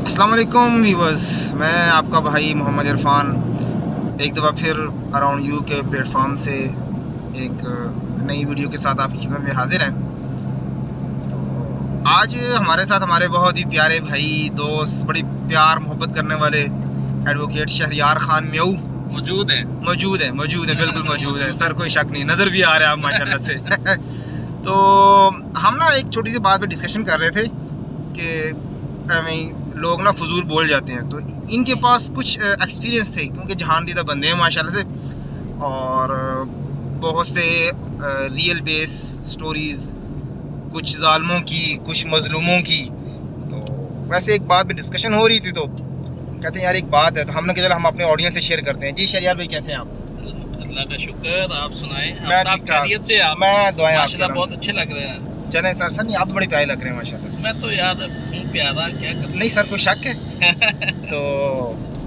السلام علیکم ویورز، میں آپ کا بھائی محمد عرفان ایک دفعہ پھر اراؤنڈ یو کے پلیٹ فارم سے ایک نئی ویڈیو کے ساتھ آپ کی خدمت میں حاضر ہیں۔ تو آج ہمارے ساتھ ہمارے بہت ہی پیارے بھائی دوست، بڑی پیار محبت کرنے والے ایڈوکیٹ شہریار خان میو موجود ہیں بالکل موجود ہیں سر، کوئی شک نہیں، نظر بھی آ رہا ہے آپ ماشاءاللہ سے۔ تو ہم نا ایک چھوٹی سی بات پہ ڈسکشن کر رہے تھے کہ لوگ نا فضول بول جاتے ہیں، تو ان کے پاس کچھ ایکسپیرینس تھے کیونکہ جہان دیدہ بندے ہیں ماشاءاللہ سے، اور بہت سے ریئل بیس سٹوریز، کچھ ظالموں کی کچھ مظلوموں کی۔ تو ویسے ایک بات پہ ڈسکشن ہو رہی تھی، تو کہتے ہیں یار ایک بات ہے، تو ہم نے کہا چلو ہم اپنے آڈینس سے شیئر کرتے ہیں۔ جی شہریار بھائی کیسے ہیں آپ؟ اللہ کا شکر، آپ سنائیں؟ میں آپ ٹھیک ٹھاک، خیریت سے؟ آپ میں دعائیں آپ ماشاءاللہ بہت اچھے لگ رہے ہیں۔ چلیں سر نہیں، آپ بڑے پیارے لگ رہے ہیں ماشاءاللہ سے۔ میں تو یاد ہوں پیارا، کیا کر نہیں سر کوئی شک ہے؟ تو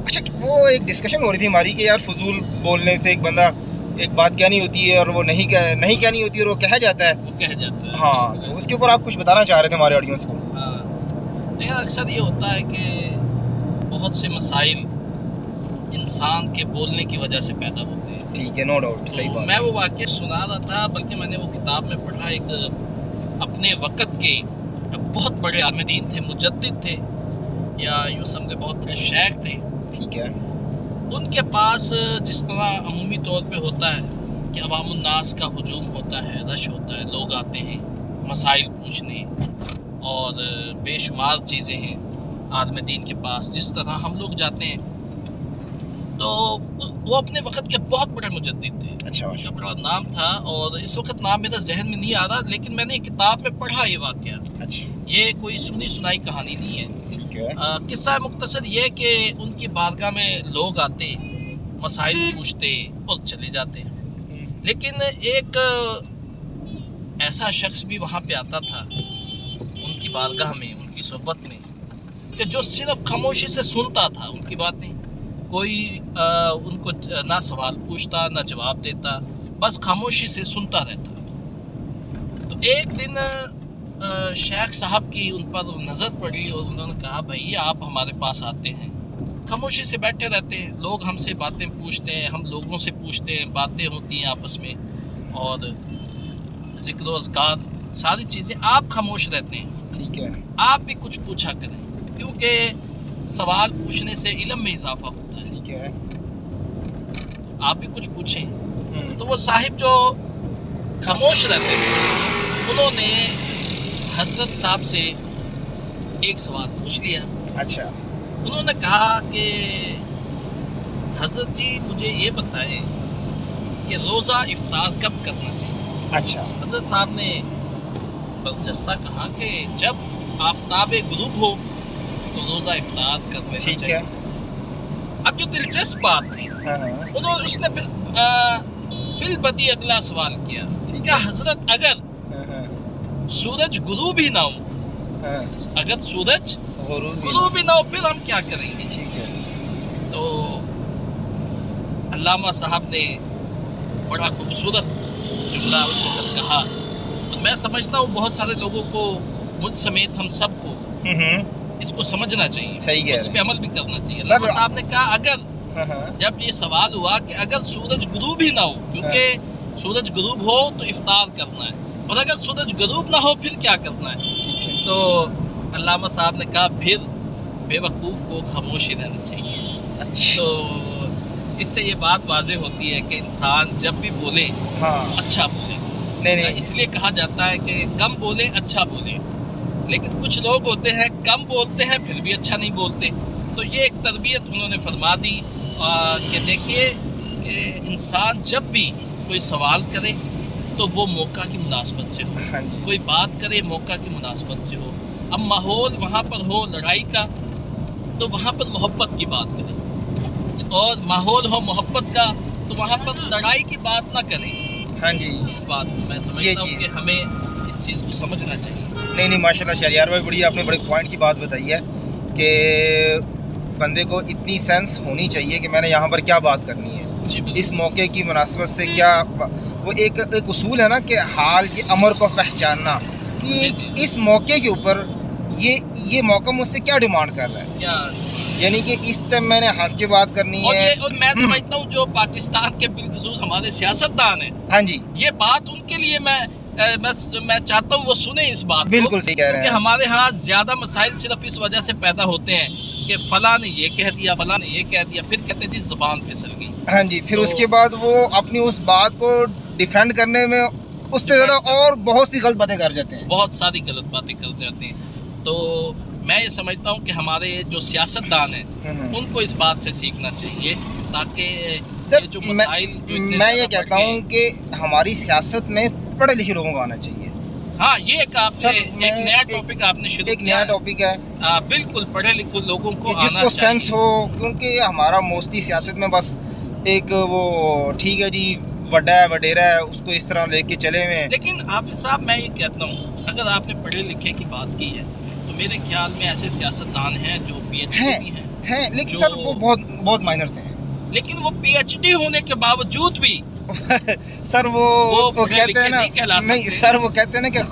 اچھا، وہ ایک ڈسکشن ہو رہی تھی ہماری کہ یار فضول بولنے سے ایک بندہ ایک بات کہنی ہوتی ہے اور وہ نہیں کہنی ہوتی ہے اور وہ کہہ جاتا ہے، وہ کہہ جاتا ہے۔ ہاں، تو اس کے اوپر آپ کچھ بتانا چاہ رہے تھے ہمارے آڈینس کو۔ ہاں، لیکن اکثر یہ ہوتا ہے کہ بہت سے مسائل انسان کے بولنے کی وجہ سے پیدا ہوتے ہیں۔ ٹھیک ہے، نو ڈاؤٹ، صحیح بات۔ میں وہ واقعہ سنا رہا تھا، بلکہ میں نے وہ کتاب میں پڑھا، ایک اپنے وقت کے بہت بڑے عالم دین تھے، مجدد تھے، یا یوں سمجھے بہت بڑے شیخ تھے۔ ٹھیک ہے۔ ان کے پاس جس طرح عمومی طور پہ ہوتا ہے کہ عوام الناس کا ہجوم ہوتا ہے، رش ہوتا ہے، لوگ آتے ہیں مسائل پوچھنے، اور بے شمار چیزیں ہیں عالم دین کے پاس، جس طرح ہم لوگ جاتے ہیں، تو وہ اپنے وقت کے بہت بڑے مجدد تھے۔ اچھا، ان کا بڑا نام تھا، اور اس وقت نام میرا ذہن میں نہیں آ رہا، لیکن میں نے ایک کتاب میں پڑھا یہ واقعہ۔ اچھا، یہ کوئی سنی سنائی کہانی نہیں ہے۔ ٹھیک ہے۔ قصہ مختصر یہ کہ ان کی بارگاہ میں لوگ آتے، مسائل پوچھتے اور چلے جاتے، لیکن ایک ایسا شخص بھی وہاں پہ آتا تھا ان کی بارگاہ میں، ان کی صحبت میں، کہ جو صرف خاموشی سے سنتا تھا ان کی باتیں، کوئی ان کو نہ سوال پوچھتا نہ جواب دیتا، بس خاموشی سے سنتا رہتا۔ تو ایک دن شیخ صاحب کی ان پر نظر پڑی اور انہوں نے کہا، بھائی آپ ہمارے پاس آتے ہیں، خاموشی سے بیٹھے رہتے ہیں، لوگ ہم سے باتیں پوچھتے ہیں، ہم لوگوں سے پوچھتے ہیں، باتیں ہوتی ہیں آپس میں، اور ذکر و اذکار ساری چیزیں، آپ خاموش رہتے ہیں، ٹھیک ہے۔ آپ بھی کچھ پوچھا کریں، کیونکہ سوال پوچھنے سے علم میں اضافہ ہوتا ہے، ٹھیک ہے۔ آپ بھی کچھ پوچھیں۔ تو وہ صاحب جو خاموش رہتے تھے، انہوں نے حضرت صاحب سے ایک سوال پوچھ لیا۔ اچھا۔ انہوں نے کہا کہ حضرت جی مجھے یہ بتائیں کہ روزہ افطار کب کرنا چاہیے؟ اچھا۔ حضرت صاحب نے برجستہ کہا کہ جب آفتاب غروب ہو تو روزہ افطار کر لینا ٹھیک چاہیے۔ ہے۔ اب جو دلچسپ بات تھی، ہاں، اس نے فی البدی اگلا سوال کیا، کیا حضرت اگر سورج غروب ہی نہ ہو، اگر سورج غروب ہی نہ ہو پھر ہم کیا کریں گے؟ ٹھیک ہے۔ تو علامہ صاحب نے بڑا خوبصورت جملہ اس وقت کہا، اور میں سمجھتا ہوں بہت سارے لوگوں کو، مجھ سمیت ہم سب کو اس کو سمجھنا چاہیے، صحیح ہے، اس پہ عمل بھی کرنا چاہیے۔ علامہ صاحب نے کہا اگر جب یہ سوال ہوا کہ اگر سورج غروب ہی نہ ہو، کیونکہ سورج غروب ہو تو افطار کرنا ہے، اور اگر سورج غروب نہ ہو پھر کیا کرنا ہے؟ تو علامہ صاحب نے کہا پھر بے وقوف کو خاموش ہی رہنا چاہیے۔ تو اس سے یہ بات واضح ہوتی ہے کہ انسان جب بھی بولے اچھا بولے۔ نہیں، اس لیے کہا جاتا ہے کہ کم بولے اچھا بولے، لیکن کچھ لوگ ہوتے ہیں کم بولتے ہیں پھر بھی اچھا نہیں بولتے۔ تو یہ ایک تربیت انہوں نے فرما دی کہ دیکھیے کہ انسان جب بھی کوئی سوال کرے تو وہ موقع کی مناسبت سے ہو، کوئی بات کرے موقع کی مناسبت سے ہو۔ اب ماحول وہاں پر ہو لڑائی کا تو وہاں پر محبت کی بات کرے، اور ماحول ہو محبت کا تو وہاں پر لڑائی کی بات نہ کریں۔ ہاں جی، اس بات کو میں سمجھتا ہوں کہ ہمیں اس چیز کو سمجھنا چاہیے۔ نہیں ماشاءاللہ شہریار بھائی، بڑی آپ نے بڑے پوائنٹ کی بات بتائی ہے کہ بندے کو اتنی سینس ہونی چاہیے کہ میں نے یہاں پر کیا بات کرنی ہے، اس موقع کی مناسبت سے کیا، وہ ایک اصول ہے نا کہ حال کی امر کو پہچاننا، کہ اس موقع کے اوپر یہ موقع مجھ سے کیا ڈیمانڈ کر رہا ہے، کیا یعنی کہ اس ٹائم میں نے ہنس کے بات کرنی اور ہے. اور میں سمجھتا ہوں جو پاکستان کے بالخصوص ہمارے سیاستدان ہیں، ہاں جی یہ بات ان کے لیے میں چاہتا ہوں وہ سنیں اس بات کو، بالکل صحیح کہہ رہے کیونکہ ہیں. ہمارے ہاں زیادہ مسائل صرف اس وجہ سے پیدا ہوتے ہیں کہ فلاں نے یہ کہہ دیا، فلاں نے یہ کہہ دیا، پھر کہتے ہیں جی زبان پھسل گئی. ہاں جی، پھر تو اس کے بعد وہ اپنی اس بات کو ڈیفینڈ کرنے میں اس سے زیادہ اور بہت سی غلط باتیں کر جاتے ہیں. بہت ساری غلط باتیں کر جاتے ہیں. تو میں یہ سمجھتا ہوں کہ ہمارے جو سیاستدان ہیں ان کو اس بات سے سیکھنا چاہیے تاکہ سر یہ جو مسائل جو اتنے میں یہ زیادہ کہتا بڑھ گئے ہوں کہ ہماری سیاست میں پڑھے لکھے لوگوں کو آنا چاہیے. ہاں یہ ایک آپ سر، نے میں ایک نیا ٹاپک آپ نے شروع ایک کیا نیا ہے. ٹاپک ہے بالکل پڑھے لکھے لوگوں کو کہ جس آنا کو چاہیے. سینس ہو، کیونکہ ہمارا موسٹلی سیاست میں بس ایک وہ ٹھیک ہے جی وڈا ہے وڈیرا ہے اس کو اس طرح لے کے چلے ہوئے ہیں. لیکن حافظ صاحب میں یہ کہتا ہوں اگر آپ نے پڑھے لکھے کی بات کی ہے تو میرے خیال میں ایسے سیاستدان ہیں جو پی ایچ ڈی بھی ہیں، لیکن جو- سر وہ بہت مائنر سے ہیں. لیکن وہ پی ایچ ڈی ہونے کے باوجود بھی سر وہ پڑھے کہتے لکھے ہیں نا، نہیں کہلا نہیں سکتے. سر وہ کہتے ہیں نا کہ